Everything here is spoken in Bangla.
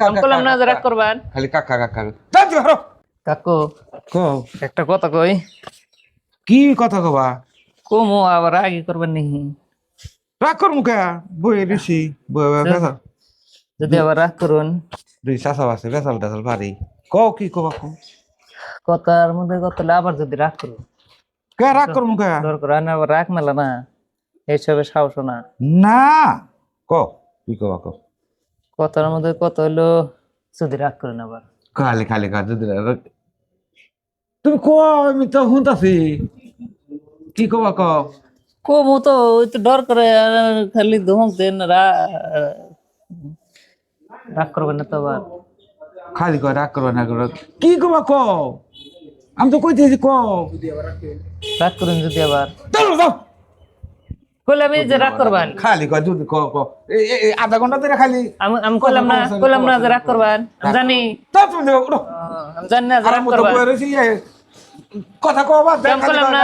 আমি বললাম না যে রাগ করবেন। খালি কাকা কাকা দাঁড়ি হরো কাকু কো একটা কথা কই, কি কথা কবা কমু আবার রাগই করবেন নি। রাগ কর মুখে বই ঋষি বই বেসাল যদি আবার রাগ করুন, দুই চাষা আছে বেসাল টেসাল পারি কও কি কবা কও কথার মধ্যে কথা আবার যদি রাগ করুন, কে রাগ কর মুখে দরকার হয় না আবার রাগ মেলা না, এইসবে সাহস না। না কও কি কবা কও কথার মধ্যে কথা হইলো যদি রাগ করেন আবার। খালি খালি কাজ যদি তুমি কও আমি তো শুনতাছি কি কবা কও কমু তো ওই তো ডর করে আর খালি ধমক দেন, রাগ করবেন না তো আবার। খালি কয় রাগ করো না করো কি কবা কও আমি তো কইতেছি কও রাগ করুন যদি আবার, দাও দাও কইলে আমি যে রাগ করবেন। খালি কয় যদি কও কও এই আধা ঘন্টা ধরে খালি আমি কইলাম না যে রাগ করবেন, আমি জানি। তা তুমি দেখো আমি জানি না যে আর রাগ মতো করবেন। বই রয়েছি কথা কবা আমি বললাম না।